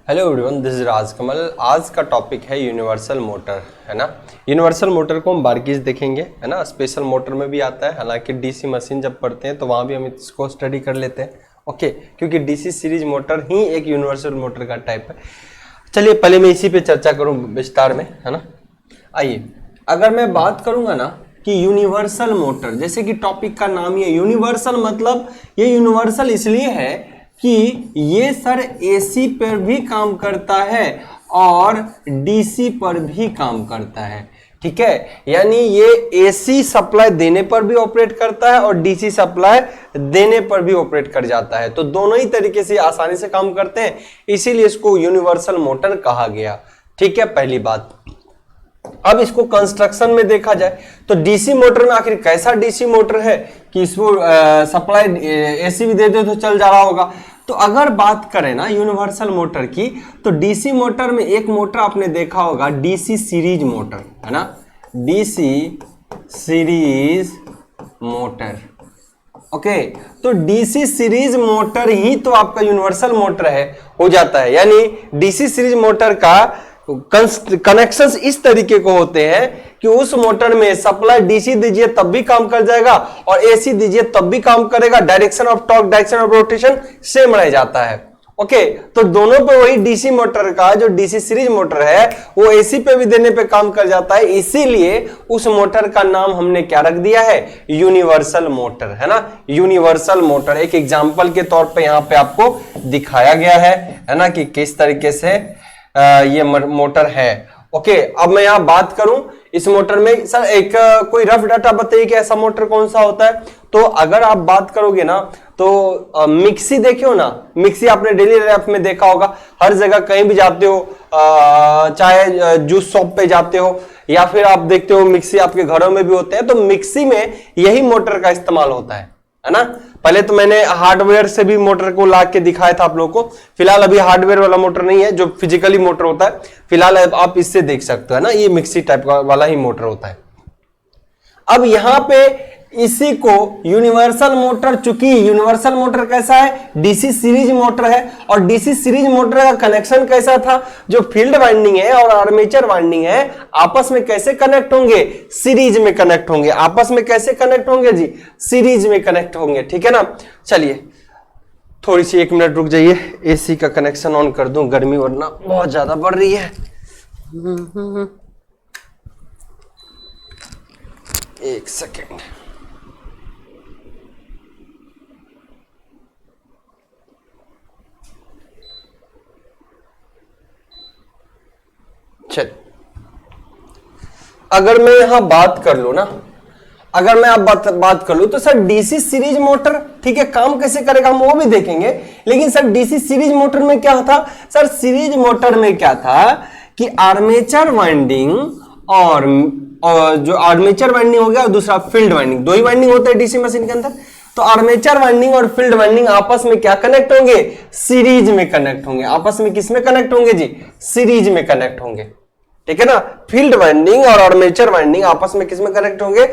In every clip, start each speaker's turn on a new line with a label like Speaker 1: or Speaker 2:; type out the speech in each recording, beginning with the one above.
Speaker 1: Hello everyone, this is Rajkamal. आज का topic है यूनिवर्सल मोटर, है ना। यूनिवर्सल मोटर को हम बारीकी देखेंगे, है ना। स्पेशल मोटर में भी आता है, हालांकि डीसी मशीन जब पढ़ते हैं तो वहाँ भी हम इसको स्टडी कर लेते हैं, ओके। क्योंकि डीसी सीरीज मोटर ही एक यूनिवर्सल मोटर का टाइप है। चलिए पहले मैं इसी पे चर्चा करूँ विस्तार में, है ना। आइए, अगर मैं बात करूँगा ना कि यूनिवर्सल मोटर, जैसे कि टॉपिक का नाम ये यूनिवर्सल, मतलब ये यूनिवर्सल इसलिए है कि ये सर एसी पर भी काम करता है और डीसी पर भी काम करता है, ठीक है। यानी ये एसी सप्लाई देने पर भी ऑपरेट करता है और डीसी सप्लाई देने पर भी ऑपरेट कर जाता है, तो दोनों ही तरीके से आसानी से काम करते हैं, इसीलिए इसको यूनिवर्सल मोटर कहा गया, ठीक है। पहली बात। अब इसको कंस्ट्रक्शन में देखा जाए तो डीसी मोटर में आखिर कैसा डीसी मोटर है कि इसको सप्लाई एसी भी दे दे तो चल जा रहा होगा। तो अगर बात करें ना यूनिवर्सल मोटर की, तो डीसी मोटर में एक मोटर आपने देखा होगा, डीसी सीरीज मोटर, है ना। DC series motor, okay. तो डीसी सीरीज मोटर ही तो आपका यूनिवर्सल मोटर है, हो जाता है। यानी डीसी सीरीज मोटर का कनेक्शंस इस तरीके को होते हैं कि उस मोटर में सप्लाई डीसी दीजिए तब भी काम कर जाएगा और एसी दीजिए तब भी काम करेगा। Direction of torque, direction of rotation same रह जाता है, ओके। तो दोनों पे वही डीसी मोटर का जो डीसी सीरीज मोटर है वो एसी पे भी देने पे काम कर जाता है, इसीलिए उस मोटर का नाम हमने क्या रख दिया है, यूनिवर्सल मोटर, है ना। यूनिवर्सल मोटर एक एग्जांपल के तौर पे यहां पे आपको दिखाया गया है ना, कि किस तरीके से ये मोटर है, ओके। अब मैं यहां बात करूं इस मोटर में, सर एक कोई रफ डाटा बताइए कि ऐसा मोटर कौन सा होता है। तो अगर आप बात करोगे ना तो मिक्सी देखियो ना, मिक्सी आपने डेली लाइफ में देखा होगा, हर जगह कहीं भी जाते हो, चाहे जूस शॉप पे जाते हो या फिर आप देखते हो मिक्सी आपके घरों में भी होते हैं, तो मिक्सी में यही मोटर का इस्तेमाल होता है ना। पहले तो मैंने हार्डवेयर से भी मोटर को ला के दिखाया था आप लोगों को, फिलहाल अभी हार्डवेयर वाला मोटर नहीं है, जो फिजिकली मोटर होता है, फिलहाल आप इससे देख सकते हो ना, ये मिक्सी टाइप वाला ही मोटर होता है। अब यहां पे इसी को यूनिवर्सल मोटर, चूंकि यूनिवर्सल मोटर कैसा है, डीसी सीरीज मोटर है, और डीसी सीरीज मोटर का कनेक्शन कैसा था, जो फील्ड वाइंडिंग है और आर्मेचर वाइंडिंग है आपस में कैसे कनेक्ट होंगे, सीरीज में कनेक्ट होंगे। आपस में कैसे कनेक्ट होंगे जी, सीरीज में कनेक्ट होंगे, ठीक है ना। चलिए थोड़ी सी 1 मिनट रुक जाइए, एसी का कनेक्शन ऑन कर दूं, गर्मी वरना बहुत ज्यादा बढ़ रही है। एक सेकेंड। चल, अगर मैं यहां बात कर लू ना, अगर मैं आप बात कर लू तो सर डीसी सीरीज मोटर, ठीक है, काम कैसे करेगा हम वो भी देखेंगे, लेकिन सर डीसी सीरीज मोटर में क्या था, सर सीरीज मोटर में क्या था कि आर्मेचर वाइंडिंग और जो आर्मेचर वाइंडिंग हो गया और दूसरा फील्ड वाइंडिंग, दो ही वाइंडिंग होते हैं डीसी मशीन के अंदर। तो आर्मेचर वाइंडिंग और फील्ड वाइंडिंग आपस में क्या कनेक्ट होंगे, सीरीज में कनेक्ट होंगे। आपस में किस में कनेक्ट होंगे जी, सीरीज में कनेक्ट होंगे, ठीक है ना। फील्ड वाइंडिंग और आर्मेचर वाइंडिंग आपस में किस में कनेक्ट होंगे,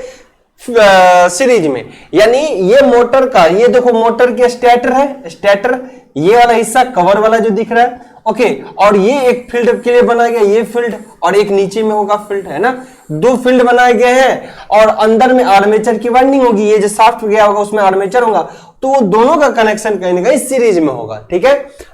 Speaker 1: सीरीज में। यानी ये मोटर का, ये देखो मोटर के स्टेटर है, स्टेटर ये वाला हिस्सा कवर वाला जो दिख रहा है, ओके। और ये एक फील्ड के लिए बनाया गया, ये फील्ड, और एक नीचे में होगा फील्ड, है ना। दो फील्ड बनाए गए हैं और अंदर में आर्मेचर की वाइंडिंग होगी, ये जो शाफ्ट गया होगा उसमें आर्मेचर होगा, तो वो दोनों का कनेक्शन कहीं ना कहीं सीरीज में होगा, ठीक है।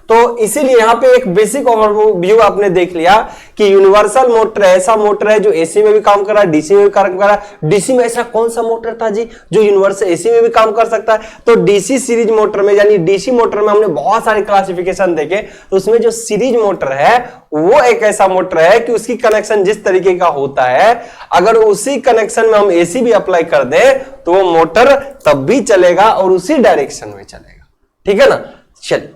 Speaker 1: तो इसीलिए यहाँ पे एक बेसिक ओवरव्यू आपने देख लिया कि यूनिवर्सल मोटर ऐसा मोटर है जो एसी में भी काम कर रहा है, डीसी में भी काम कर रहा है। डीसी में ऐसा कौन सा मोटर था जी जो यूनिवर्सल एसी में भी काम कर सकता है, तो डीसी सीरीज मोटर में, यानी डीसी मोटर में हमने बहुत सारे क्लासिफिकेशन देखे, तो उसमें जो सीरीज मोटर है वो एक ऐसा मोटर है कि उसकी कनेक्शन जिस तरीके का होता है, अगर उसी कनेक्शन में हम एसी भी अप्लाई कर दें तो वो मोटर तब भी चलेगा और उसी डायरेक्शन में चलेगा, ठीक है ना। चल,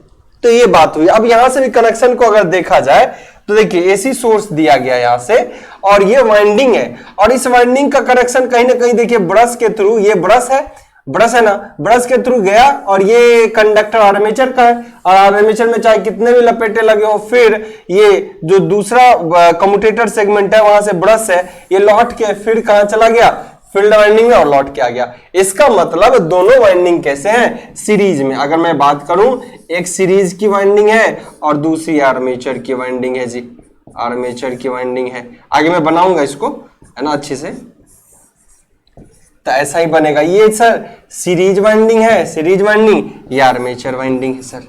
Speaker 1: तो ये बात हुई। अब यहां से भी कनेक्शन को अगर देखा जाए तो देखिए एसी सोर्स दिया गया यहां से, और ये वाइंडिंग है, और इस वाइंडिंग का कनेक्शन कहीं ना कहीं देखिए ब्रश के थ्रू, ये ब्रश है, ब्रश है ना, ब्रश के थ्रू गया, और ये कंडक्टर आर्मेचर का है, और आर्मेचर में चाहे कितने भी लपेटे लगे हो, फिर ये जो दूसरा कम्यूटेटर सेगमेंट है वहां से ब्रश है, ये लौट के फिर कहां चला गया, फील्ड वाइंडिंग में, और लौट के आ गया। इसका मतलब दोनों वाइंडिंग कैसे हैं, सीरीज में। अगर मैं बात करूं एक सीरीज की वाइंडिंग है और दूसरी आर्मेचर की वाइंडिंग है जी, आर्मेचर की वाइंडिंग है। आगे मैं बनाऊंगा इसको, है ना, अच्छे से, तो ऐसा ही बनेगा। ये सर सीरीज वाइंडिंग है, सीरीज वाइंडिंग, ये आर्मेचर वाइंडिंग है सर,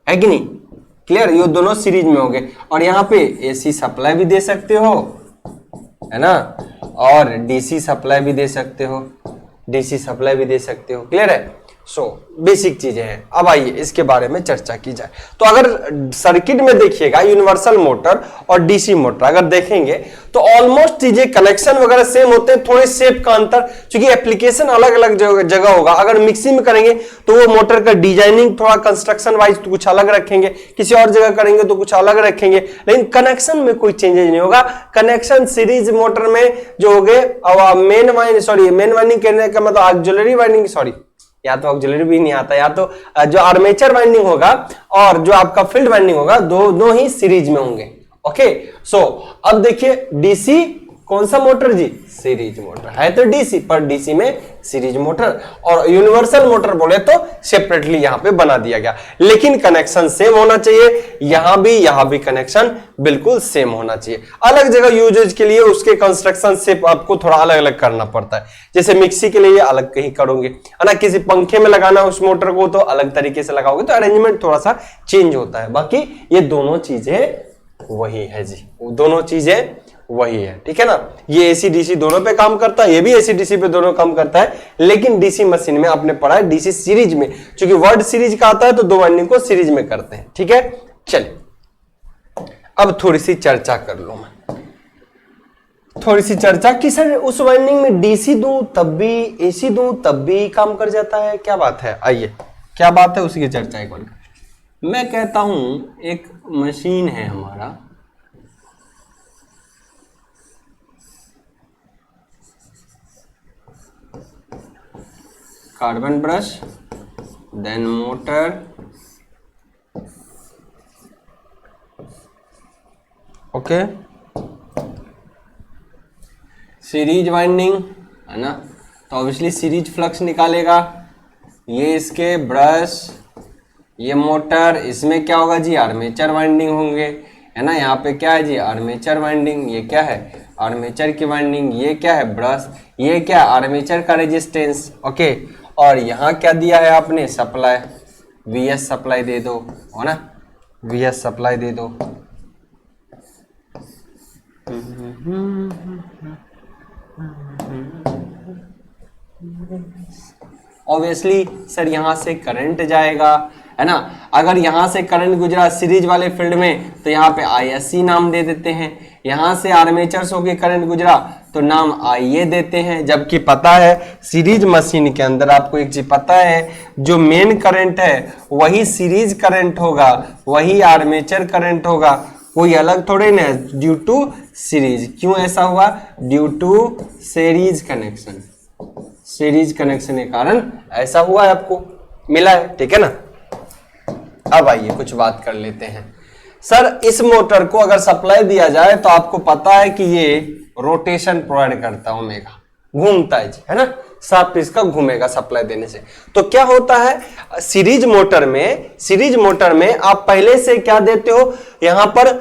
Speaker 1: है कि नहीं? क्लियर? ये दोनों सीरीज में हो गए। और यहाँ पे एसी सप्लाई भी दे सकते हो, है ना, और डीसी सप्लाई भी दे सकते हो, डीसी सप्लाई भी दे सकते हो। क्लियर है? सो बेसिक चीजें हैं। अब आइए इसके बारे में चर्चा की जाए। तो अगर सर्किट में देखिएगा यूनिवर्सल मोटर और डीसी मोटर अगर देखेंगे तो ऑलमोस्ट चीजें कनेक्शन वगैरह सेम होते हैं, थोड़े शेप का अंतर, क्योंकि एप्लीकेशन अलग अलग जगह होगा। अगर मिक्सी में करेंगे तो वो मोटर का डिजाइनिंग थोड़ा कंस्ट्रक्शन वाइज तो कुछ अलग रखेंगे, किसी और जगह करेंगे तो कुछ अलग रखेंगे, लेकिन कनेक्शन में कोई चेंजेस नहीं होगा। कनेक्शन सीरीज मोटर में जो हो गए मेन वाइंडिंग कहने का मतलब ऑक्सिलरी वाइंडिंग, सॉरी या तो ऑक्सिलरी भी नहीं आता, या तो जो आर्मेचर वाइंडिंग होगा और जो आपका फील्ड वाइंडिंग होगा, दोनों ही सीरीज में होंगे। ओके, सो अब देखिए डीसी कौन सा मोटर जी? सीरीज मोटर है तो डीसी, पर डीसी में सीरीज मोटर, और यूनिवर्सल मोटर बोले तो सेपरेटली यहां पे बना दिया गया, लेकिन कनेक्शन सेम होना चाहिए। यहां भी कनेक्शन बिल्कुल सेम होना चाहिए। अलग जगह यूजेज के लिए उसके कंस्ट्रक्शन से आपको थोड़ा अलग अलग करना पड़ता है। जैसे मिक्सी के लिए अलग कहीं करोगे, है ना, किसी पंखे में लगाना उस मोटर को तो अलग तरीके से लगाओगे, तो अरेंजमेंट थोड़ा सा चेंज होता है। बाकी ये दोनों चीजें वही है जी, दोनों चीजें वही है, ठीक है ना। ये एसी डीसी दोनों पे काम करता है, ये भी एसी डीसी पे दोनों काम करता है, लेकिन डीसी मशीन में आपने पढ़ा है डीसी सीरीज में, क्योंकि वर्ड सीरीज का आता है तो दो वाइंडिंग को सीरीज में करते हैं, ठीक है। चलिए अब थोड़ी सी चर्चा कर लो मैं, थोड़ी सी चर्चा कि सर उस वाइंडिंग में डीसी दूं तब भी, एसी दूं तब भी काम कर जाता है, क्या बात है? आइए क्या बात है उसी की चर्चा एक बार। मैं कहता हूं एक मशीन है हमारा, carbon brush, then motor, okay, series winding, है ना, तो ऑब्वियसली सीरीज फ्लक्स निकालेगा। ये इसके ब्रश, ये मोटर, इसमें क्या होगा जी? आर्मेचर वाइंडिंग होंगे, है ना। यहाँ पे क्या है जी? Armature winding. ये क्या है? आर्मेचर की वाइंडिंग। ये क्या है? ब्रश। ये क्या? आर्मेचर का रेजिस्टेंस। ओके, और यहाँ क्या दिया है आपने? सप्लाई, वीएस सप्लाई दे दो, है ना, वीएस सप्लाई दे दो। ऑब्वियसली सर यहां से करंट जाएगा, है ना। अगर यहां से करंट गुजरा सीरीज वाले फील्ड में तो यहाँ पे आईएससी नाम दे देते हैं। यहां से आर्मेचर होके करंट गुजरा तो नाम आईए देते हैं। जबकि पता है सीरीज मशीन के अंदर आपको एक चीज पता है, जो मेन करंट है वही सीरीज करंट होगा, वही आर्मेचर करंट होगा, कोई अलग थोड़े ना, ड्यू टू सीरीज। क्यों ऐसा हुआ? Due to series connection, series connection के कारण ऐसा हुआ है, आपको मिला है, ठीक है ना। अब आइए कुछ बात कर लेते हैं। सर इस मोटर को अगर सप्लाई दिया जाए तो आपको पता है कि ये रोटेशन प्रोवाइड करता है, ओमेगा घूमता है, है ना, साथ इसका घूमेगा सप्लाई देने से। तो क्या होता है सीरीज मोटर में आप पहले से क्या देते हो, यहां पर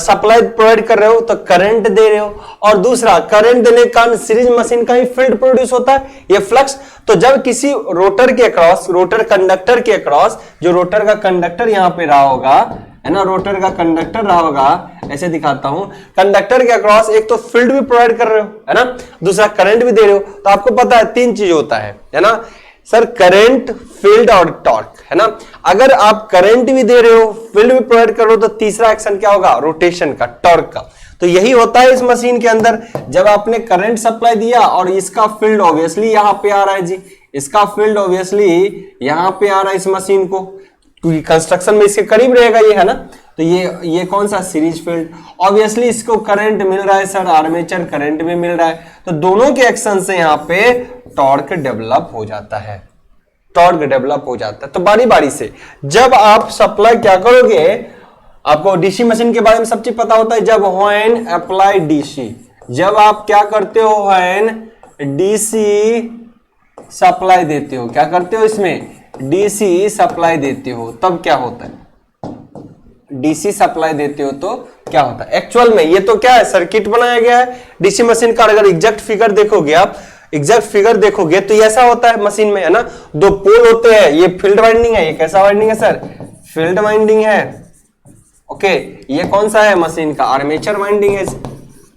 Speaker 1: सप्लाई प्रोवाइड कर रहे हो तो करंट दे रहे हो, और दूसरा करंट देने के कारण सीरीज मशीन का ही फील्ड प्रोड्यूस होता है, ये फ्लक्स। तो जब किसी रोटर के अक्रॉस, रोटर कंडक्टर के अक्रॉस, जो रोटर का कंडक्टर यहां पे रहा होगा, है ना, रोटर का कंडक्टर रहा होगा, ऐसे दिखाता हूं, कंडक्टर के अक्रॉस एक तो फील्ड भी प्रोवाइड कर रहे हो, है ना, दूसरा करंट भी दे रहे हो। तो आपको पता है तीन चीज होता है ना सर, करंट, फील्ड और टॉर्क, है ना। अगर आप करंट भी दे रहे हो, फील्ड भी प्रोवाइड कर रहे हो, तो तीसरा एक्शन क्या होगा? रोटेशन का, टॉर्क का। तो यही होता है इस मशीन के अंदर। जब आपने करंट सप्लाई दिया और इसका फील्ड ऑब्वियसली यहां पे आ रहा है जी, इसका फील्ड ऑब्वियसली यहां पे आ रहा है इस मशीन को, क्योंकि कंस्ट्रक्शन में इसके करीब रहेगा ये, है ना। तो ये कौन सा? Series field. ऑब्वियसली इसको करंट मिल रहा है सर, आर्मेचर करंट भी मिल रहा है, तो दोनों के एक्शन से यहां पे टॉर्क डेवलप हो जाता है, टॉर्क डेवलप हो जाता है। तो बारी बारी से जब आप सप्लाई क्या करोगे, आपको डीसी मशीन के बारे में सब चीज पता होता है। जब व्हेन अप्लाई डीसी, जब आप क्या करते हो, व्हेन डीसी सप्लाई देते हो, क्या करते हो इसमें? डीसी सप्लाई देते हो तब क्या होता है, डीसी सप्लाई देते हो तो क्या होता है। एक्चुअल में ये तो क्या है, सर्किट बनाया गया है डीसी मशीन का। अगर एग्जैक्ट फिगर देखोगे आप, एग्जैक्ट फिगर देखोगे तो ये ऐसा होता है मशीन में, है ना, दो पोल होते हैं, ये फील्ड वाइंडिंग है, ये कैसा वाइंडिंग है सर, फील्ड वाइंडिंग है। ओके, ये कौन सा है मशीन का, आर्मेचर वाइंडिंग है।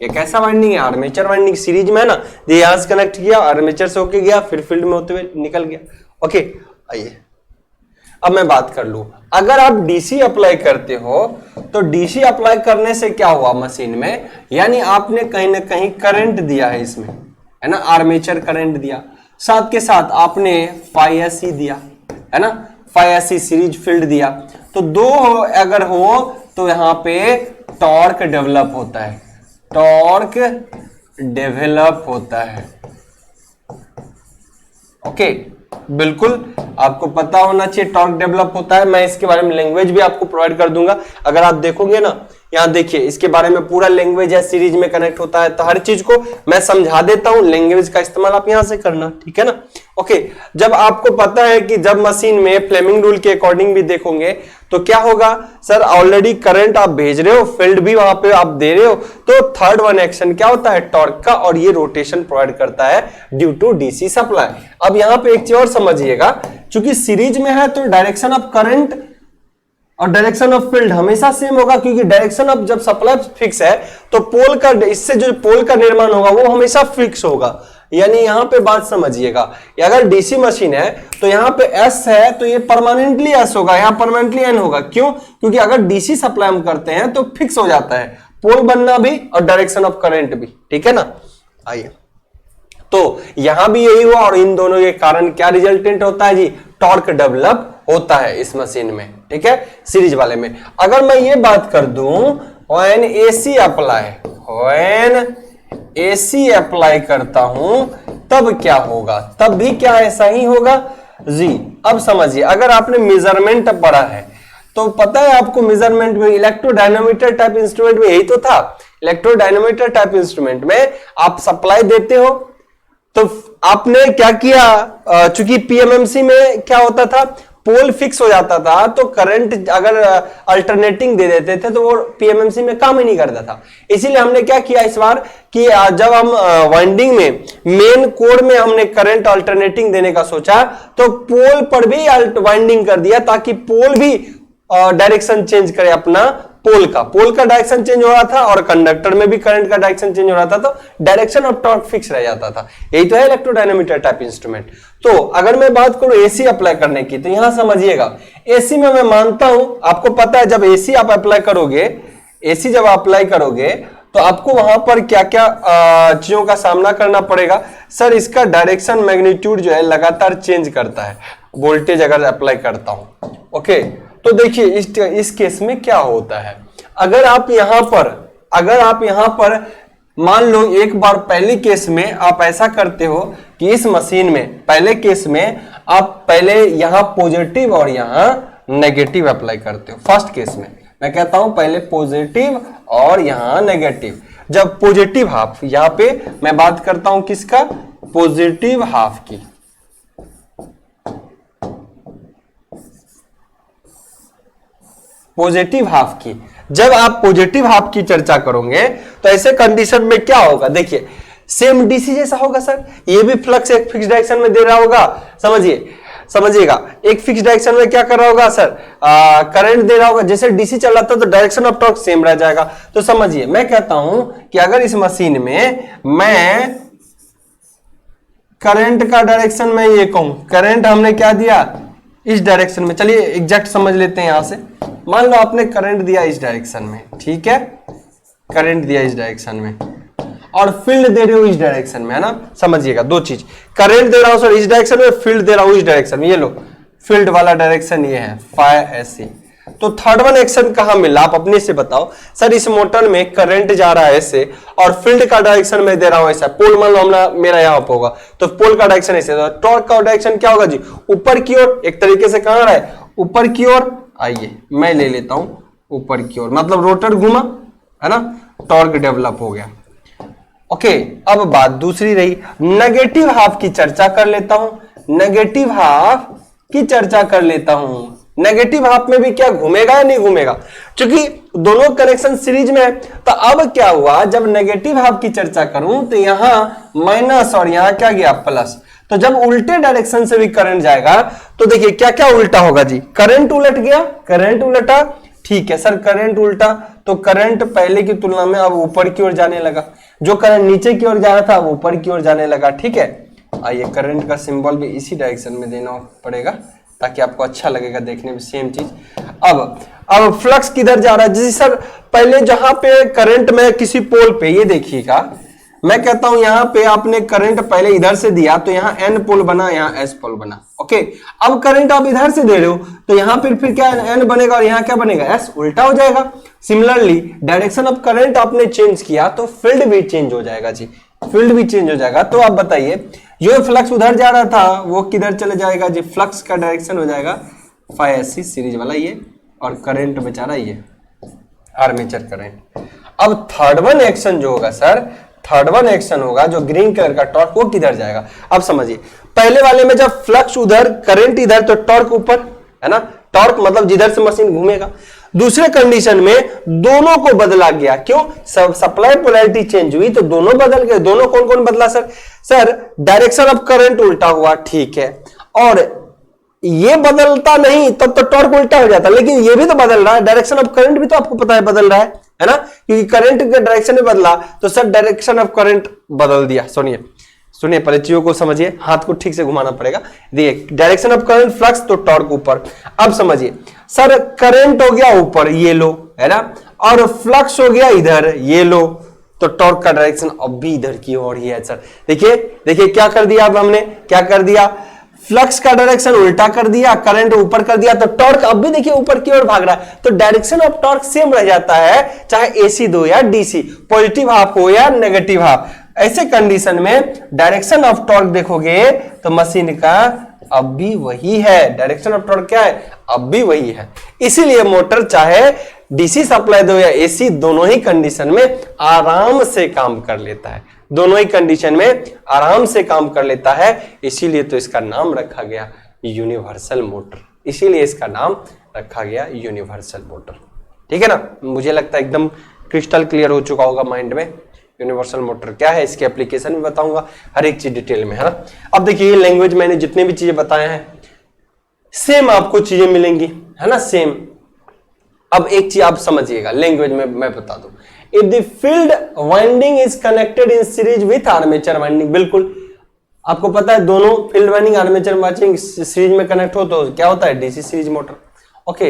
Speaker 1: ये कैसा वाइंडिंग है, आर्मेचर वाइंडिंग, सीरीज में है ना, ये यहां से कनेक्ट किया, आर्मेचर से होके गया, फिर फील्ड में होते हुए निकल गया। ओके, आइए अब मैं बात कर लूं, अगर आप डीसी अप्लाई करते हो तो डीसी अप्लाई करने से क्या हुआ मशीन में, यानी आपने कहीं ना कहीं करंट दिया है इसमें, है ना, आर्मेचर करंट दिया, साथ के साथ आपने फाई दिया, है ना, फाई सीरीज फील्ड दिया। तो दो अगर हो तो यहां पे टॉर्क डेवलप होता है, टॉर्क डेवलप होता है। ओके, बिल्कुल आपको पता होना चाहिए टॉर्क डेवलप होता है। मैं इसके बारे में लैंग्वेज भी आपको प्रोवाइड कर दूंगा। अगर आप देखोगे ना, यहाँ देखिए इसके बारे में पूरा लैंग्वेज है, सीरीज में कनेक्ट होता है, तो हर चीज को मैं समझा देता हूँ, लैंग्वेज का इस्तेमाल आप यहाँ से करना, ठीक है ना। ओके, जब आपको पता है कि जब मशीन में फ्लेमिंग रूल के अकॉर्डिंग भी देखोगे तो क्या होगा सर, ऑलरेडी करंट आप भेज रहे हो, फील्ड भी वहां पे आप दे रहे हो, तो थर्ड वन एक्शन क्या होता है, टॉर्क का, और ये रोटेशन प्रोवाइड करता है ड्यू टू डीसी सप्लाई। अब यहाँ पे एक चीज और समझिएगा, चूंकि सीरीज में है तो डायरेक्शन ऑफ करंट और डायरेक्शन ऑफ फील्ड हमेशा सेम होगा, क्योंकि डायरेक्शन ऑफ जब सप्लाई फिक्स है तो पोल का, इससे जो पोल का निर्माण होगा वो हमेशा फिक्स होगा। यानी यहां पे बात समझिएगा, अगर डीसी मशीन है तो यहां पे एस है तो ये परमानेंटली एस होगा, यहां परमानेंटली एन होगा। क्यों, क्योंकि अगर डीसी सप्लाई हम करते हैं तो फिक्स हो जाता है पोल बनना भी और डायरेक्शन ऑफ करंट भी, ठीक है ना। आइए, तो यहां भी यही हुआ, और इन दोनों के कारण क्या रिजल्टेंट होता है जी, टॉर्क डेवलप होता है इस मशीन में, ठीक है, सीरीज वाले में। अगर मैं ये बात कर दूं when AC apply, when AC apply करता हूं तब क्या होगा, तब भी क्या ऐसा ही होगा जी। अब समझिए, अगर आपने मेजरमेंट पढ़ा है तो पता है आपको, मेजरमेंट में इलेक्ट्रोडायनामोमीटर टाइप इंस्ट्रूमेंट में यही तो था। इलेक्ट्रोडायनामोमीटर टाइप इंस्ट्रूमेंट में आप सप्लाई देते हो तो आपने क्या किया, चूंकि पीएमएमसी में क्या होता था, पोल फिक्स हो जाता था तो करंट अगर अल्टरनेटिंग दे देते थे तो वो पीएमएमसी में काम ही नहीं करता था। इसीलिए हमने क्या किया इस बार कि जब हम वाइंडिंग में मेन कोर में हमने करंट अल्टरनेटिंग देने का सोचा तो पोल पर भी वाइंडिंग कर दिया, ताकि पोल भी डायरेक्शन चेंज करे अपना, पोल का डायरेक्शन चेंज हो रहा था और कंडक्टर में भी करंट का डायरेक्शन चेंज हो रहा था, तो डायरेक्शन ऑफ टॉर्क फिक्स रह जाता था। यही तो है इलेक्ट्रोडायनामोमीटर टाइप इंस्ट्रूमेंट। तो अगर मैं बात करूं एसी अप्लाई करने की, तो यहां समझिएगा, एसी में मैं मानता हूं, आपको पता है जब एसी आप अप्लाई करोगे, एसी जब अप्लाई करोगे तो आपको वहां पर क्या क्या चीजों का सामना करना पड़ेगा सर। इसका डायरेक्शन मैग्नीट्यूड जो है लगातार चेंज करता है वोल्टेज अगर अप्लाई करता हूं। ओके, तो देखिए इस केस में क्या होता है, अगर आप यहां पर मान लो एक बार पहले केस में आप ऐसा करते हो कि इस मशीन में पहले केस में आप पहले यहां पॉजिटिव और यहां नेगेटिव अप्लाई करते हो। फर्स्ट केस में मैं कहता हूं पहले पॉजिटिव और यहां नेगेटिव। जब पॉजिटिव हाफ, यहां पे मैं बात करता हूं किसका, पॉजिटिव हाफ की, पॉजिटिव हाफ की, जब आप पॉजिटिव हाफ की चर्चा करोगे तो ऐसे कंडीशन में क्या होगा, देखिए सेम डीसी जैसा होगा सर, ये भी फ्लक्स एक फिक्स डायरेक्शन में दे रहा होगा, समझिएगा एक फिक्स डायरेक्शन में क्या कर रहा होगा सर, करंट दे रहा होगा, जैसे डीसी चल रहा था तो डायरेक्शन ऑफ टॉर्क सेम रह जाएगा। तो समझिए मैं कहता हूं कि अगर इस मशीन में मैं करंट का डायरेक्शन में ये कहूं, करंट हमने क्या दिया इस डायरेक्शन में, चलिए एग्जैक्ट समझ लेते हैं यहां से। मान लो आपने करंट दिया इस डायरेक्शन में, ठीक है, करंट दिया इस डायरेक्शन में और फील्ड दे रहे हो इस डायरेक्शन में, है ना। समझिएगा दो चीज, करंट दे रहा हूं सर इस डायरेक्शन में, फील्ड दे रहा हूं इस डायरेक्शन में, ये लो फील्ड वाला डायरेक्शन ये है फाई एसी। तो थर्ड वन एक्शन कहां मिला, आप अपने से बताओ सर। इस मोटर में करंट जा रहा है ऐसे और फील्ड का डायरेक्शन में दे रहा हूं ऐसा, पोल मान लो मेरा यहां पर होगा तो पोल का डायरेक्शन ऐसे, तो टॉर्क का डायरेक्शन क्या होगा जी, ऊपर की ओर, एक तरीके से कहां रहा है, ऊपर की ओर। आइए मैं ले लेता हूं ऊपर की ओर, मतलब रोटर घुमा, है ना, टॉर्क डेवलप हो गया। ओके, अब बात दूसरी रही, नेगेटिव हाफ की चर्चा कर लेता हूं। नेगेटिव हाफ की चर्चा कर लेता हूं। नेगेटिव हाफ में भी क्या घूमेगा या नहीं घूमेगा, क्योंकि दोनों कनेक्शन सीरीज में है। तो अब क्या हुआ, जब नेगेटिव हाफ की चर्चा करूं तो यहां माइनस और यहां क्या गया प्लस। तो जब उल्टे डायरेक्शन से भी करंट जाएगा तो देखिए क्या क्या उल्टा होगा जी, करंट उलट गया, करंट उलटा, ठीक है सर करंट उल्टा तो करंट पहले की तुलना में अब ऊपर की ओर जाने लगा, जो करंट नीचे की ओर जा रहा था वो ऊपर की ओर जाने लगा। ठीक है, आइए करंट का सिंबल भी इसी डायरेक्शन में देना पड़ेगा ताकि आपको अच्छा लगेगा देखने में, सेम चीज। अब फ्लक्स किधर जा रहा है, जैसे सर पहले जहां पे करंट में किसी पोल पे, ये देखिएगा मैं कहता हूं यहां पे आपने करंट पहले इधर से दिया तो यहां एन पोल बना, यहां एस पोल बना। ओके, अब करंट आप इधर से दे रहे हो तो यहां फिर क्या एन बनेगा और यहां क्या बनेगा एस, उल्टा हो जाएगा। सिमिलरली डायरेक्शन ऑफ करंट आपने चेंज किया तो फील्ड भी चेंज हो जाएगा जी, फील्ड भी चेंज हो जाएगा। तो आप बताइए जो फ्लक्स उधर जा रहा था वो किधर चले जाएगा जी, फ्लक्स का डायरेक्शन हो जाएगा फाई सीरीज वाला ये, और करंट बेचारा ये आर्मेचर करंट। अब थर्ड वन एक्शन जो होगा सर, थर्ड वन एक्शन होगा जो ग्रीन कलर का टॉर्क, वो किधर जाएगा। अब समझिए पहले वाले में जब फ्लक्स उधर करंट इधर तो टॉर्क ऊपर है ना, टॉर्क मतलब जिधर से मशीन घूमेगा। दूसरे कंडीशन में दोनों को बदला गया, क्यों, सप्लाई पोलैरिटी चेंज हुई तो दोनों बदल गए। दोनों कौन कौन बदला सर, डायरेक्शन ऑफ करंट उल्टा हुआ, ठीक है, और ये बदलता नहीं तब तो टॉर्क उल्टा हो जाता, लेकिन ये भी तो बदल रहा है, डायरेक्शन ऑफ करंट भी तो आपको पता है बदल रहा है ना, क्योंकि करंट का डायरेक्शन में बदला तो सर डायरेक्शन ऑफ करंट बदल दिया। सुनिए सुनिए पहले चीजों को समझिए, हाथ को ठीक से घुमाना पड़ेगा। देखिए डायरेक्शन ऑफ करंट फ्लक्स तो टॉर्क ऊपर। अब समझिए सर करंट हो गया ऊपर, ये लो है ना, और फ्लक्स हो गया इधर, ये लो, तो टॉर्क का डायरेक्शन अब भी इधर की ओर ही है सर। देखिए देखिए क्या कर दिया, अब हमने क्या कर दिया, फ्लक्स का डायरेक्शन उल्टा कर दिया, करंट ऊपर कर दिया, तो टॉर्क अब भी देखिए ऊपर की ओर भाग रहा है। तो डायरेक्शन ऑफ टॉर्क सेम रह जाता है, चाहे एसी दो या डीसी, पॉजिटिव हाफ हो या नेगेटिव हाफ। ऐसे कंडीशन में डायरेक्शन ऑफ टॉर्क देखोगे तो मशीन का अब भी वही है, डायरेक्शन ऑफ टॉर्क क्या है, अब भी वही है। इसीलिए मोटर चाहे डीसी सप्लाई दो या एसी, दोनों ही कंडीशन में आराम से काम कर लेता है, दोनों ही कंडीशन में आराम से काम कर लेता है। इसीलिए तो इसका नाम रखा गया यूनिवर्सल मोटर, इसीलिए इसका नाम रखा गया यूनिवर्सल मोटर। ठीक है ना, मुझे लगता है एकदम क्रिस्टल क्लियर हो चुका होगा माइंड में यूनिवर्सल मोटर क्या है, इसके एप्लीकेशन भी बताऊंगा, हर एक चीज डिटेल में, है ना। अब देखिए लैंग्वेज मैंने जितने भी चीजें बताए हैं सेम आपको चीजें मिलेंगी, है ना, सेम। अब एक चीज आप समझिएगा लैंग्वेज में मैं बता दूं, if the field winding is connected in series with armature winding, बिल्कुल आपको पता है दोनों field winding armature winding series में कनेक्ट हो तो क्या होता है, DC series motor. Okay,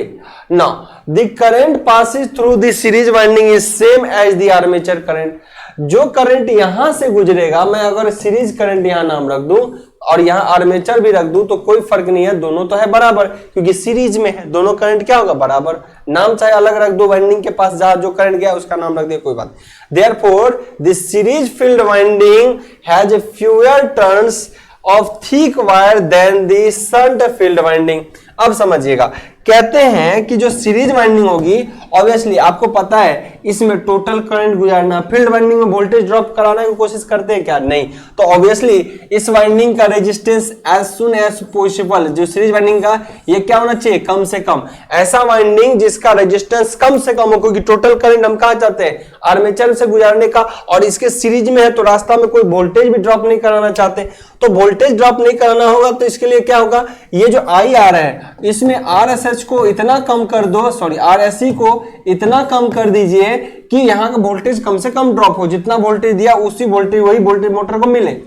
Speaker 1: now the current passes through the series winding is same as the armature current. जो करंट यहां से गुजरेगा, मैं अगर सीरीज करंट यहां नाम रख दूं और यहां आर्मेचर भी रख दूं तो कोई फर्क नहीं है, दोनों तो है बराबर, क्योंकि सीरीज में है, दोनों करंट क्या होगा बराबर। नाम चाहे अलग रख दो, वाइंडिंग के पास जहां जो करंट गया उसका नाम रख दिया, कोई बात। Therefore, the series field winding has fewer turns of thick wire than the shunt field winding. अब समझिएगा, कहते हैं कि जो सीरीज वाइंडिंग होगी ऑब्वियसली आपको पता है इसमें टोटल करंट गुजारना, फील्ड वाइंडिंग में वोल्टेज ड्रॉप कराने की कोशिश करते हैं क्या, नहीं। तो ऑब्वियसली इस वाइंडिंग का resistance as soon as possible, जो सीरीज वाइंडिंग का ये क्या होना चाहिए, कम से कम ऐसा वाइंडिंग जिसका रेजिस्टेंस कम से कम हो, क्योंकि टोटल करंट हम कहां चाहते हैं, आर्मेचर से गुजारने का, और इसके सीरीज में है तो रास्ता में कोई वोल्टेज भी ड्रॉप नहीं कराना चाहते। तो वोल्टेज ड्रॉप नहीं कराना होगा तो इसके लिए क्या होगा, ये जो आई आर है इसमें आरएसएच को इतना कम कर दो, सॉरी आरएससी को इतना कम कर दीजिए कि यहां का वोल्टेज कम से कम ड्रॉप हो, जितना वोल्टेज दिया उसी वोल्टेज वही वोल्टेज मोटर को मिले।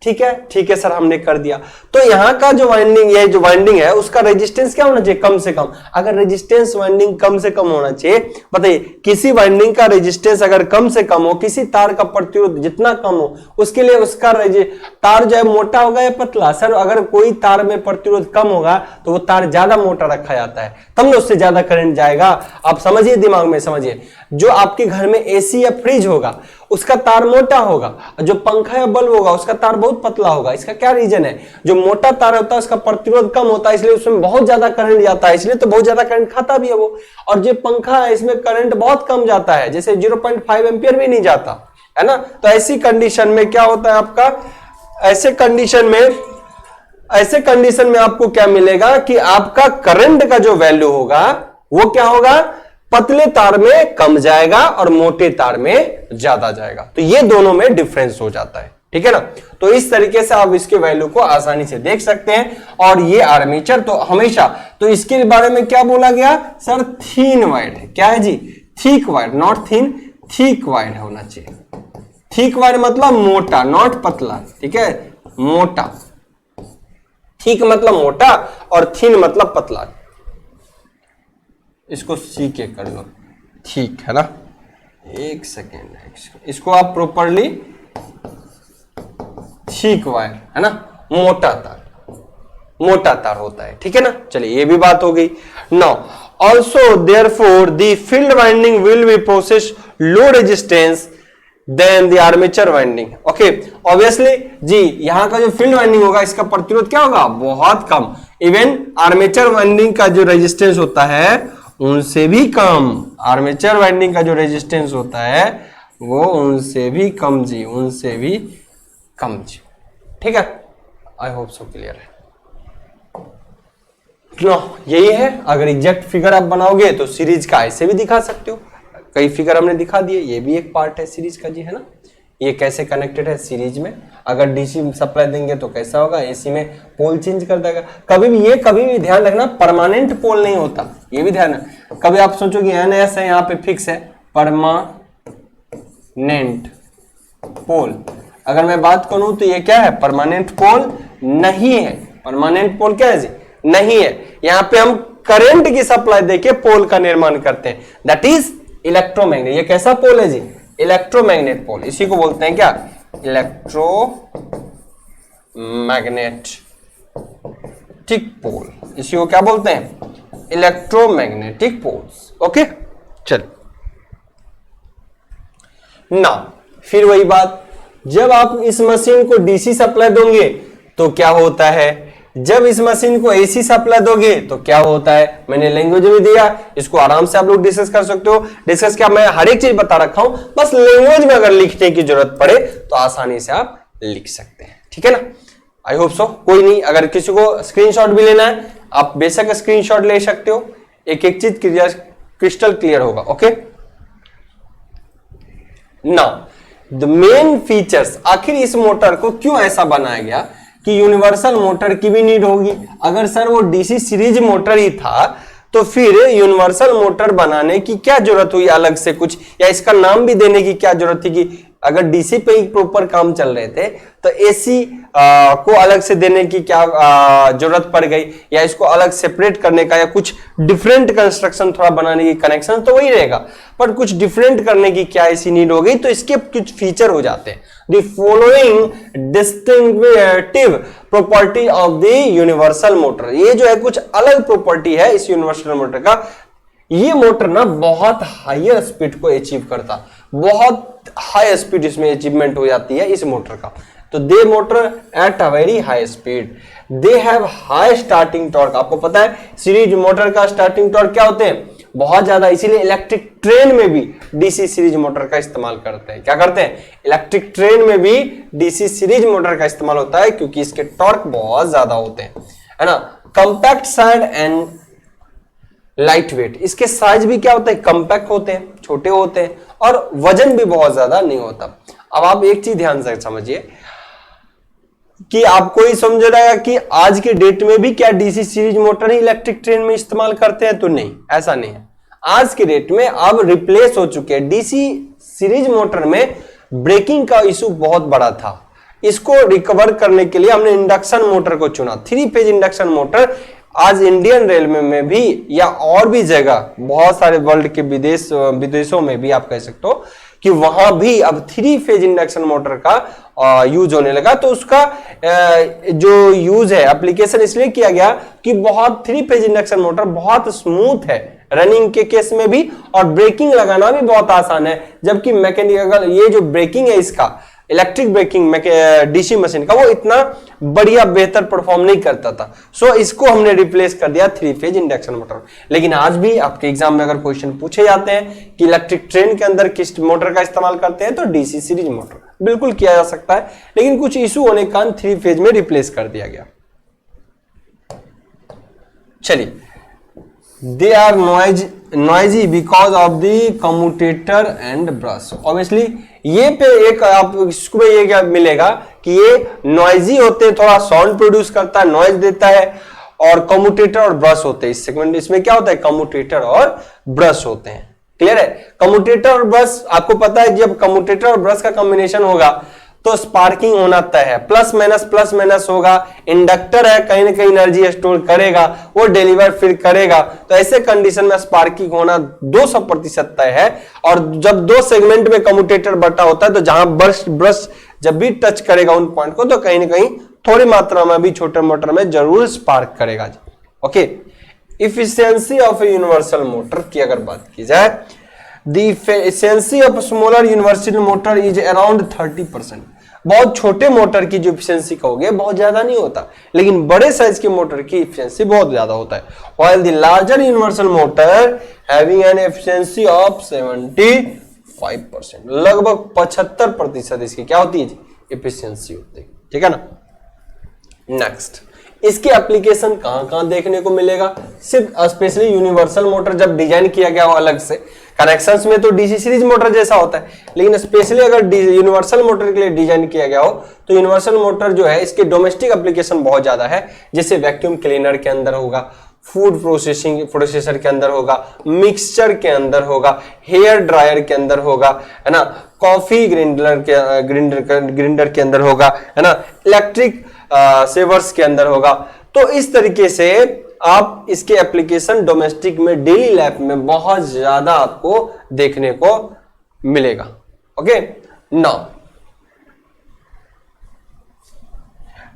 Speaker 1: ठीक है सर हमने कर दिया। तो यहां का जो वाइंडिंग, ये जो वाइंडिंग है उसका रेजिस्टेंस क्या होना चाहिए, कम से कम। अगर रेजिस्टेंस वाइंडिंग कम से कम होना चाहिए, बताइए किसी वाइंडिंग का रेजिस्टेंस अगर कम से कम हो, किसी तार का प्रतिरोध जितना कम हो, उसके लिए उसका तार जो है मोटा होगा या पतला। सर अगर कोई तार में प्रतिरोध कम होगा तो वो तार ज्यादा मोटा रखा जाता है, तब ना उससे ज्यादा करंट जाएगा। आप समझिए, दिमाग में समझिए, जो आपके घर में एसी या फ्रिज होगा उसका तार मोटा होगा, जो पंखा या बल्ब होगा उसका तार बहुत पतला होगा। इसका क्या रीजन है, जो मोटा तार होता है उसका प्रतिरोध कम होता है, इसलिए उसमें बहुत ज्यादा करंट जाता है, इसलिए तो बहुत ज्यादा करंट खाता भी है वो। और जो पंखा है इसमें करंट बहुत कम जाता है, जैसे 0.5 एम्पियर भी नहीं जाता है ना। तो ऐसी कंडीशन में क्या होता है आपका, ऐसे कंडीशन में ऐसे कंडीशन में आपको क्या मिलेगा कि आपका करंट का जो वैल्यू होगा वो क्या होगा, पतले तार में कम जाएगा और मोटे तार में ज्यादा जाएगा। तो ये दोनों में डिफरेंस हो जाता है, ठीक है ना। तो इस तरीके से आप इसके वैल्यू को आसानी से देख सकते हैं। और ये आर्मेचर तो हमेशा, तो इसके बारे में क्या बोला गया सर, थीन वायर है। क्या है जी, thick wire, not thin, thick wire होना चाहिए। थिक वायर मतलब मोटा, नॉट पतला, ठीक है, मोटा। थिक मतलब मोटा और थीन मतलब पतला। इसको सी के कर लो, ठीक है ना। एक सेकेंड, इसको आप प्रॉपरली थिक वायर है ना, मोटा तार होता है, ठीक है ना। चलिए ये भी बात हो गई। Now also therefore the field winding will be process low resistance than the armature winding. Okay, obviously जी यहां का जो फील्ड वाइंडिंग होगा इसका प्रतिरोध क्या होगा, बहुत कम। इवन आर्मेचर वाइंडिंग का जो रेजिस्टेंस होता है उनसे भी कम। आर्मेचर वाइंडिंग का जो रेजिस्टेंस होता है वो उनसे भी कम जी, उनसे भी कम जी, ठीक है। आई होप सो क्लियर है। यही है। अगर एग्जैक्ट फिगर आप बनाओगे तो सीरीज का ऐसे भी दिखा सकते हो। कई फिगर हमने दिखा दिए, ये भी एक पार्ट है सीरीज का जी, है ना। ये कैसे कनेक्टेड है सीरीज में, अगर डीसी सप्लाई देंगे तो कैसा होगा, एसी में पोल चेंज कर देगा। कभी भी ध्यान रखना, परमानेंट पोल नहीं होता, ये भी ध्यान रखना। कभी आप सोचोगे एनएस है यहाँ पे फिक्स है, परमानेंट पोल। अगर मैं बात करूं तो ये क्या है, परमानेंट पोल नहीं है। परमानेंट पोल क्या है जी, नहीं है। यहाँ पे हम करंट की सप्लाई देके पोल का निर्माण करते हैं, दैट इज इलेक्ट्रोमैग्नेट। ये कैसा पोल है जी, इलेक्ट्रोमैग्नेट पोल। इसी को बोलते हैं क्या, इलेक्ट्रोमैग्नेटिक पोल। इसी को क्या बोलते हैं, इलेक्ट्रोमैग्नेटिक पोल्स। ओके, चल ना, फिर वही बात, जब आप इस मशीन को डीसी सप्लाई दोगे तो क्या होता है, जब इस मशीन को एसी सप्लाई दोगे तो क्या होता है। मैंने लैंग्वेज भी दिया, इसको आराम से आप लोग डिस्कस कर सकते हो। डिस्कस क्या, मैं हर एक चीज बता रखा हूं, बस लैंग्वेज में अगर लिखने की जरूरत पड़े तो आसानी से आप लिख सकते हैं, ठीक है ना। I hope so. कोई नहीं, अगर किसी को स्क्रीनशॉट भी लेना है आप बेशक स्क्रीनशॉट ले सकते हो, एक एक चीज क्रिस्टल क्लियर होगा। Okay, now the main features, आखिर इस मोटर को क्यों ऐसा बनाया गया कि यूनिवर्सल मोटर की भी नीड होगी। अगर सर वो डीसी सीरीज मोटर ही था तो फिर यूनिवर्सल मोटर बनाने की क्या जरूरत हुई अलग से कुछ, या इसका नाम भी देने की क्या जरूरत थी कि अगर डीसी पे ही प्रॉपर काम चल रहे थे तो एसी को अलग से देने की क्या जरूरत पड़ गई, या इसको अलग सेपरेट करने का, या कुछ डिफरेंट कंस्ट्रक्शन थोड़ा बनाने की, कनेक्शन तो वही रहेगा पर कुछ डिफरेंट करने की क्या ऐसी नीड हो गई। तो इसके कुछ फीचर हो जाते हैं। The following distinctive property of the universal motor, ये जो है कुछ अलग प्रॉपर्टी है इस यूनिवर्सल मोटर का। ये मोटर ना बहुत हायर स्पीड को अचीव करता, बहुत हाई स्पीड इसमें अचीवमेंट हो जाती है इस मोटर का। तो they motor at a very high speed, they have high starting torque. आपको पता है सीरीज मोटर का स्टार्टिंग टॉर्क क्या होते हैं, बहुत ज्यादा। इसीलिए इलेक्ट्रिक ट्रेन में भी डीसी सीरीज मोटर का इस्तेमाल करते हैं। क्या करते हैं, इलेक्ट्रिक ट्रेन में भी डीसी सीरीज मोटर का इस्तेमाल होता है क्योंकि इसके टॉर्क बहुत ज्यादा होते हैं, है ना। Compact size and light weight, इसके साइज भी क्या होते हैं, कंपैक्ट होते हैं, छोटे होते हैं, और वजन भी बहुत ज्यादा नहीं होता। अब आप एक चीज ध्यान से समझिए कि आपको ही समझ रहेगा कि आज के डेट में भी क्या डीसी सीरीज मोटर ही इलेक्ट्रिक ट्रेन में इस्तेमाल करते हैं, तो नहीं, ऐसा नहीं है। आज के डेट में अब रिप्लेस हो चुके हैं। डीसी सीरीज मोटर में ब्रेकिंग का इशू बहुत बड़ा था, इसको रिकवर करने के लिए हमने इंडक्शन मोटर को चुना। 3 फेज इंडक्शन मोटर आज इंडियन रेलवे में भी या और भी जगह, बहुत सारे वर्ल्ड के विदेशों में भी आप कह सकते हो कि वहां भी अब 3 फेज इंडक्शन मोटर का यूज होने लगा। तो उसका जो यूज है, एप्लीकेशन इसलिए किया गया कि बहुत 3 फेज इंडक्शन मोटर बहुत स्मूथ है रनिंग के केस में भी, और ब्रेकिंग लगाना भी बहुत आसान है। जबकि मैकेनिकल ये जो ब्रेकिंग है इसका, इलेक्ट्रिक ब्रेकिंग डीसी मशीन का, वो इतना बढ़िया बेहतर परफॉर्म नहीं करता था। सो इसको हमने रिप्लेस कर दिया 3 फेज इंडक्शन मोटर। लेकिन आज भी आपके एग्जाम में अगर क्वेश्चन पूछे जाते हैं कि इलेक्ट्रिक ट्रेन के अंदर किस मोटर का इस्तेमाल करते हैं, तो डीसी सीरीज मोटर बिल्कुल किया जा सकता है। लेकिन कुछ इशू होने के कारण 3 फेज में रिप्लेस कर दिया गया। चलिए, they are noisy because of the commutator and brush. Obviously ये पे एक आप इसको में ये क्या मिलेगा कि ये नॉइजी होते हैं, थोड़ा साउंड प्रोड्यूस करता है, नॉइज देता है, और कम्यूटेटर और ब्रश होते हैं इस सेगमेंट। इसमें क्या होता है, कम्यूटेटर और ब्रश होते हैं। क्लियर है? कम्यूटेटर और ब्रश आपको पता है, जब कम्यूटेटर और ब्रश का कॉम्बिनेशन होगा तो स्पार्किंग होना तय है, प्लस माइनस होगा। इंडक्टर है, कहीं ना कहीं एनर्जी स्टोर करेगा, वो डिलीवर फिर करेगा, तो ऐसे कंडीशन में स्पार्किंग होना 200% तय है। और जब दो सेगमेंट में कम्यूटेटर बटा होता है तो जहां ब्रश जब भी टच करेगा उन पॉइंट को, तो कहीं ना कहीं थोड़ी मात्रा में भी छोटे मोटर में जरूर स्पार्क करेगा। Okay, efficiency of a universal motor की अगर बात की जाए, the efficiency of smaller universal motor is around 30%। बहुत छोटे मोटर की जो इफिशियंसी कहोगे बहुत ज्यादा नहीं होता, लेकिन बड़े साइज के मोटर की इफिशियंसी बहुत ज्यादा होता है। While the larger universal motor having an efficiency of 75%, लगभग 75% इसकी क्या होती है, इफिशियंसी होती है। ठीक है ना। नेक्स्ट, इसके एप्लीकेशन कहां देखने को मिलेगा, सिर्फ स्पेशली यूनिवर्सल मोटर जब डिजाइन किया गया हो अलग से। कनेक्शंस में तो डीसी सीरीज मोटर जैसा होता है, लेकिन स्पेशली अगर यूनिवर्सल मोटर के लिए डिजाइन किया गया हो तो यूनिवर्सल मोटर जो है इसके डोमेस्टिक एप्लीकेशन बहुत ज्यादा है। जैसे वैक्यूम क्लीनर के अंदर होगा, फूड प्रोसेसर के अंदर होगा, मिक्सचर के अंदर होगा, हेयर ड्रायर के अंदर होगा, है ना, कॉफी ग्राइंडर के अंदर होगा, है ना, इलेक्ट्रिक सेवर्स के अंदर होगा। तो इस तरीके से आप इसके एप्लीकेशन डोमेस्टिक में डेली लाइफ में बहुत ज्यादा आपको देखने को मिलेगा। Okay, now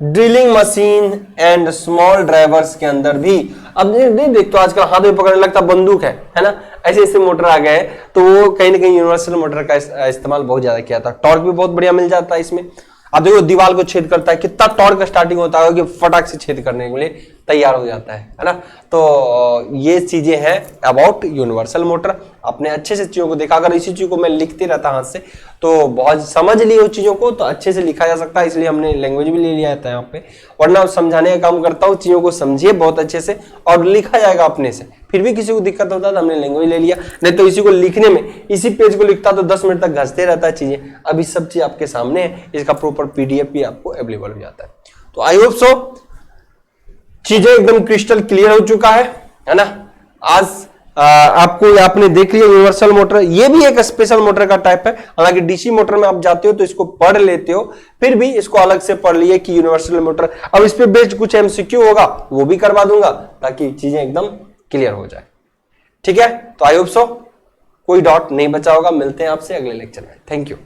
Speaker 1: drilling machine and small drivers के अंदर भी, अब नहीं देखते आजकल हाथ में पकड़ने लगता बंदूक है ना, ऐसे ऐसे मोटर आ गए, तो वो कहीं ना कहीं यूनिवर्सल मोटर का इस्तेमाल बहुत ज्यादा किया था। टॉर्क भी बहुत बढ़िया मिल जाता है इसमें। अब देखो दीवार को छेद करता है, कितना टॉर्क स्टार्टिंग होता है कि फटाक से छेद करने के लिए तैयार हो जाता है ना। तो ये चीजें हैं अबाउट यूनिवर्सल मोटर। आपने अच्छे से चीजों को देखा, अगर इसी चीज को मैं लिखते रहता हाथ से तो बहुत समझ लिए उस चीजों को, तो अच्छे से लिखा जा सकता है, इसलिए हमने लैंग्वेज भी ले लिया था यहाँ पे। वरना समझाने का काम करता हूँ, चीजों को समझिए बहुत अच्छे से और लिखा जाएगा अपने से। फिर भी किसी को दिक्कत होता है तो हमने लैंग्वेज ले लिया, नहीं तो इसी को लिखने में, इसी पेज को लिखता तो 10 मिनट तक घसते रहता है चीजें। अब इस सब चीज आपके सामने है, इसका प्रॉपर पीडीएफ भी आपको अवेलेबल हो जाता है। तो आई होप सो चीजें एकदम क्रिस्टल क्लियर हो चुका है ना। आज आपको आपने देख लिया यूनिवर्सल मोटर, ये भी एक स्पेशल मोटर का टाइप है। हालांकि डीसी मोटर में आप जाते हो तो इसको पढ़ लेते हो, फिर भी इसको अलग से पढ़ लिए कि यूनिवर्सल मोटर। अब इस पे बेस्ड कुछ एमसीक्यू होगा वो भी करवा दूंगा ताकि चीजें एकदम क्लियर हो जाए। ठीक है, तो आई होप सो कोई डाउट नहीं बचा होगा। मिलते हैं आपसे अगले लेक्चर में। Thank you.